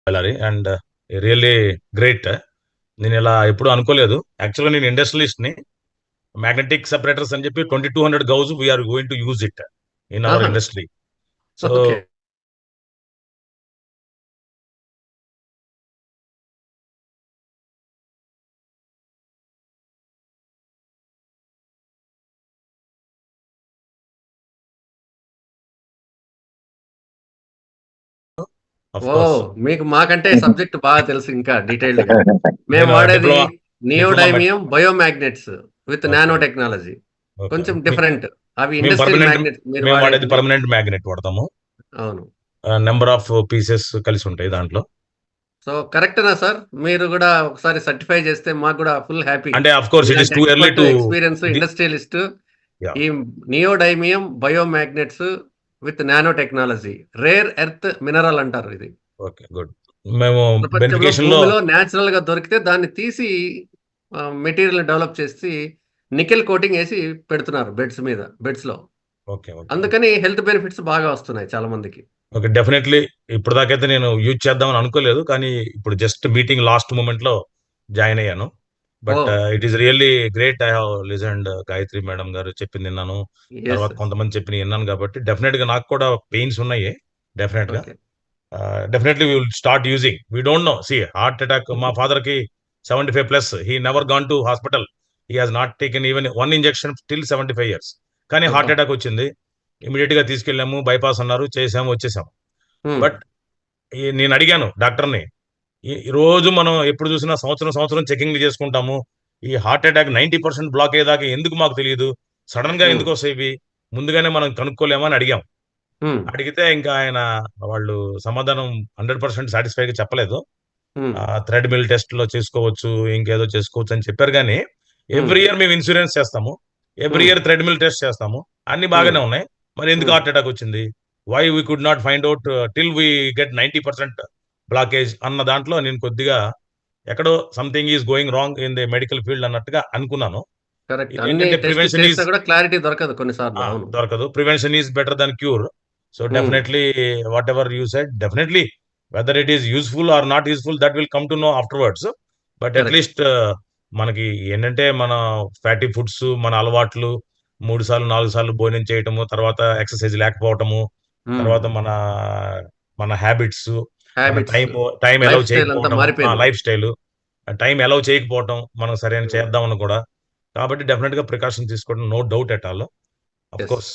బెలారి and really great. నేను ఇలా ఎప్పుడు అనుకోలేదు. యాక్చువల్గా నేను ఇండస్ట్రియలిస్ట్ ని. మ్యాగ్నెటిక్ సెపరేటర్స్ అని చెప్పి 2200 gauss we're going to use it in our aha! Industry. So okay. Of course oh! మాకంటే సబ్జెక్ట్ బాగా తెలుసు ఇంకా డీటెయిల్డ్‌గా. మేము నేను వాడేది diploma diploma neodymium biomagnets with okay nano technology. Okay. కొంచెం డిఫరెంట్. అవి మేము ఇండస్ట్రియల్ పర్మనెంట్ మ్యాగ్నెట్స్ మీరు మేము వాడేది వాడేది. పర్మనెంట్ మ్యాగ్నెట్ వాడతాము. అవును. నెంబర్ ఆఫ్ పీసెస్ కలిసి ఉంటాయి దాంట్లో. సో కరెక్టేనా సార్? మీరు గూడా ఒకసారి సర్టిఫై చేస్తే మాకు గూడా ఫుల్ హ్యాపీ. అంటే అఫ్ కోర్స్ ఇట్ ఇస్ మీలాంటి too early expert, to experience industrialist yeah ఈ neodymium biomagnets with nano technology. Rare earth mineral అంటారు ఇది. Okay good. మేము ప్రపంచంలో బెనిఫికేషన్ లో భూమిలో నేచురల్‌గా దొరికితే దాన్ని తీసి మెటీరియల్‌ని డెవలప్ చేసి నికెల్ కోటింగ్ ఏసి పెడుతున్నారు బెడ్స్‌లో. ఓకే ఓకే అందుకని హెల్త్ బెనిఫిట్స్ బాగా వస్తున్నాయి చాలా మందికి. Okay definitely. ఇప్పుడు దాకైతే నేను యూజ్ చేద్దామని అనుకోలేదు, కానీ ఇప్పుడు జస్ట్ మీటింగ్ లాస్ట్ మూమెంట్ లో జాయిన్ అయ్యాను. But oh! It is really great. I have listened Gayatri madam గారు చెప్పింది విన్నాను, యెస్. తర్వాత కొంతమంది చెప్పిన విన్నాను, కాబట్టి డెఫినెట్ గా నాకు కూడా పెయిన్స్ ఉన్నాయి డెఫినెట్ గా. Okay. Definitely will start using. We don't know, see heart attack మా ఫాదర్ కి 75+, he never gone to hospital, he has not taken even one injection till 75 years. కానీ అబ్బా! హార్ట్ అటాక్ వచ్చింది. ఇమీడియట్ గా తీసుకెళ్ళాము, bypass అన్నారు, చేసాము, వచ్చేసాము. హ్మ్. బట్ నేను అడిగాను డాక్టర్ని, ఈ రోజు మనం ఎప్పుడు చూసినా సంవత్సరం సంవత్సరం చెకింగ్ చేసుకుంటాము, ఈ హార్ట్ అటాక్ 90% బ్లాక్ అయ్యేదాకా ఎందుకు మాకు తెలియదు, సడన్ గా హ్మ్. ఎందుకు వస్తాయి ఇవి, ముందుగానే మనం కనుక్కోలేమా అని అడిగాం. హ్మ్. అడిగితే ఇంకా ఆయన వాళ్ళు సమాధానం 100% సాటిస్ఫైగా చెప్పలేదు. హ్మ్. థ్రెడ్ మిల్ టెస్ట్ లో చేసుకోవచ్చు, ఇంకేదో చేసుకోవచ్చు అని చెప్పారు. కానీ హ్మ్. ఎవ్రీ ఇయర్ మేము ఇన్సూరెన్స్ చేస్తాము, every hmm. Year treadmill test చేస్తాము, అన్ని హ్మ్. బాగానే ఉన్నాయి, మరి ఎందుకు హ్మ్. హార్ట్ అటాక్ వచ్చింది, why we could not find out till we get 90% blockage అన్న దాంట్లో నేను కొద్దిగా ఎక్కడో something is going wrong in the medical field అన్నట్టుగా అనుకున్నాను. కరెక్ట్. అన్ని ఇదేంటంటే టెస్ట్‌లు ప్రివెన్షన్ చేస్తే ఈజ్ గూడా క్లారిటీ దొరకదు కొన్ని సార్లు. అవును. దొరకదు, prevention is better than cure. So hmm. Definitely whatever you said, definitely whether it is useful or not useful that will come to know afterwards. But correct. At least మనకి ఏంటంటే మన fatty foods, మన అలవాట్లు, 3 సార్లు 4 సార్లు భోజనం చేయటము, తర్వాత ఎక్సర్సైజ్ లేకపోవటము, హ్మ్. తర్వాత మన మన హ్యాబిట్స్, మన habits, time time allow life style అంతా చేయకపోవటం, మారిపోయింది. లైఫ్ స్టైల్ టైం అలౌ చేయకపోవటం, మనం సరైన హ్మ్. చేద్దామని కూడా. కాబట్టి డెఫినెట్ గా ప్రికాషన్ తీసుకోవడం no doubt at all. Of yes. Course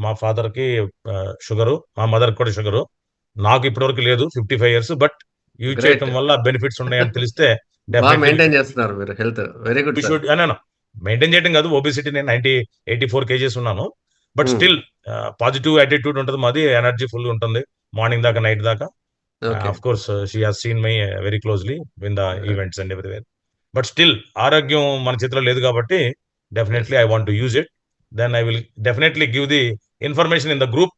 మా ఫాదర్ కి షుగరు, మా మదర్ కూడా షుగరు, నాకు ఇప్పటివరకు లేదు, 55 years. బట్ యూజ్ చేయటం గ్రేట్. వల్ల బెనిఫిట్స్ ఉన్నాయని తెలిస్తే డెఫినెట్లీ మెయింటైన్ చేస్తున్నారు మీరు health. Very good we sir. Should. Maintain చేయడం కాదు, ఒబిసిటీ నేను 84 kgs ఉన్నాను. బట్ హ్మ్. స్టిల్ పాజిటివ్ యాటిట్యూడ్ ఉంటుంది మాది, ఎనర్జీ ఫుల్ ఉంటుంది మార్నింగ్ దాకా, నైట్ దాకా. Okay. Of course she has seen my very closely in the good. Events and everywhere. But still ఆరోగ్యం మన చేతిలో లేదు కాబట్టి yes. Definitely I want to use it. Then I will definitely give the information in the group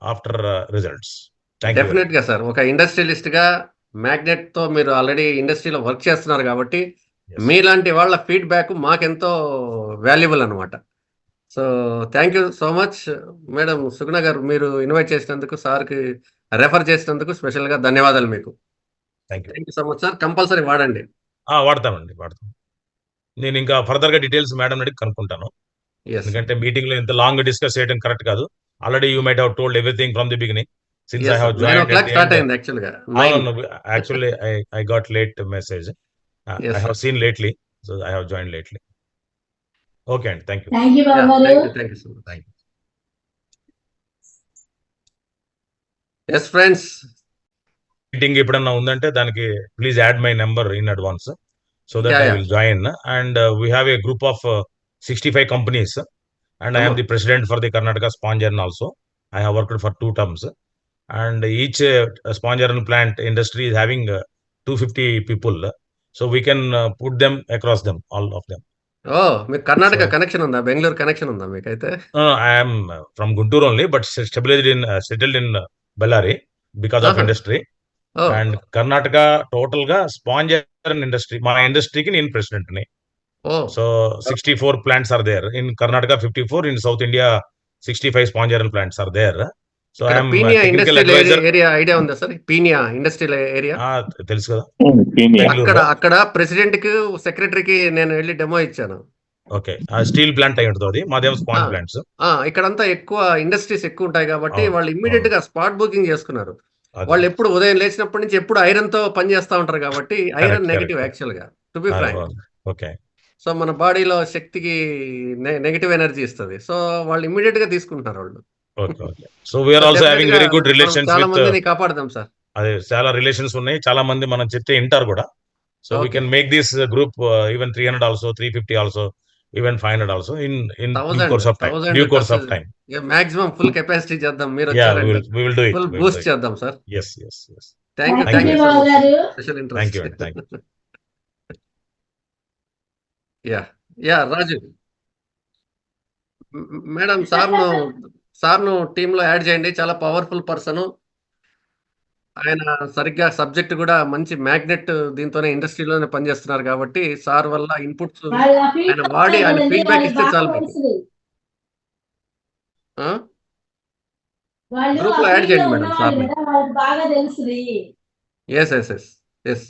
after results. Thank you very much. డెఫినిట్‌గా sir. ఒక ఇండస్ట్రియలిస్ట్‌గా మ్యాగ్నెట్‌తో మీరు already ఇండస్ట్రీలో వర్క్ చేస్తున్నారు గాబట్టి, ఎస్. మీలాంటి వాళ్ళ ఫీడ్‌బ్యాక్ మాకెంతో వాల్యుబుల్ అనమాట. So, thank you so much madam Suguna garu. మీరు ఇన్వైట్ చేసినందుకు, సార్‌కి రెఫర్ చేసినందుకు స్పెషల్‌గా ధన్యవాదాలు మీకు. Thank you. Thank you so much sir. Compulsory వాడండి. వాడతామండి, వాడతాం. నేను ఇంకా ఫర్దర్ గా డీటెయిల్స్ మేడం అడిగి కనుక్కుంటాను. యెస్. ఎందుకంటే మీటింగ్ లో ఇంత లాంగ్ డిస్కస్ చేయడం కరెక్ట్ కాదు. Already you might have told everything from the beginning since I yes have sir. Joined at 9:00 the start end. అయింది యాక్చువల్‌గా. 9. అవునవును. Actually I got late message. I yes have sir. Seen lately. So I have joined lately. Okay అండి, thank you. Thank you Babu yeah! Garu. Thank you so much. Thank you. Yes friends. Meeting ఎప్పుడన్నా ఉందంటే దానికి please add my number in advance so that I yeah! Will join. And we have a group of 65 companies and I am అమ్మో! the president for the Karnataka sponge iron also. I have worked for 2 terms, and each sponge iron plant industry is having 250 people, so we can put them across them, all of them. ఓహ్! మీకు Karnataka So connection ఉందా? Bengaluru connection ఉందా మీకైతే? I am from Guntur only, but settled in Bellary because of ఆహా! industry. Oh! And Karnataka total ga sponge iron industry, my industry ki nenu president ni. Oh! So 64 plants are there in Karnataka, 54 in South India, 65 sponge iron plants are there. So ఇక్కడ I'm Peenya technical industrial adviser. Area idea ఉందా sir? Peenya industrial area తెలుసు కదా, Kenya. అక్కడ బెంగళూరులో. అక్కడ president కి సెక్రటరీకి నేను వెళ్ళి డెమో ఇచ్చాను. ఓకే, స్టీల్ ప్లాంట్ అయి ఉంటుంది అది, మాదేమో ఆ, స్పాంజ్ ప్లాంట్స్. ఇక్కడంతా ఎక్కువ ఇండస్ట్రీస్ ఎక్కువ ఉంటాయి కాబట్టి అవును, వాళ్ళు ఇమ్మీడియట్ అవును. గా స్పాట్ బుకింగ్ చేసుకున్నారు. అది వాళ్ళు ఎప్పుడు ఉదయం లేచినప్పటి నుంచి ఎప్పుడు ఐరన్ తో పని చేస్తా ఉంటారు కాబట్టి iron correct, negative correct. Actual గా, to be frank. Okay, so మన బాడీలో శక్తికి నెగిటివ్ ఎనర్జీ ఇస్తుంది. సో వాళ్ళు ఇమ్మీడియట్ గా తీసుకుంటున్నారు వాళ్ళు. Okay, okay. So we're so also definite having గా వెరీ గుడ్ మనం రిలేషన్స్ చాలా విత్, మందిని కాపాడదాం సార్. అదే చాలా రిలేషన్స్ ఉన్నాయి, చాలా మంది మనం చెప్తే వింటారు కూడా. So we okay, can make this group even 300 also, 350 also, even 500 also in due 1000 course of time, 1000 due course ఖర్చు of time. Maximum full capacity చేద్దాం. మీరు యా, వచ్చారంటే we will do it, full we will boost do it. చేద్దాం sir. Yes, yes, yes. Thank you, Thank thank you. You so much. Garu. Special Thank you, interest. thank you. Yeah yeah Raju madam, సార్ను టీంలో add చేయండి. చాలా powerful person ఆయన. సరిగ్గా subject కూడా మంచి magnet, దీంతోనే ఇండస్ట్రీలోనే పనిచేస్తున్నారు కాబట్టి సార్ వల్ల ఇన్పుట్స్ వాళ్ళ ఆయన వాడి ఆయన feedback ఫీడ్బ్యాక్ వాళ్ళకి ఇస్తే బాగా చాలు మీకు. తెలుసుది. ఆ? వాళ్ళు గ్రూప్ లో ఆ యాడ్ field చేయండి లో మేడం ఉన్నవాళ్ళు సార్ని. కదా, వాళ్ళకి బాగా తెలుసుది. Yes yes yes yes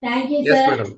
thank you yes sir. Madam.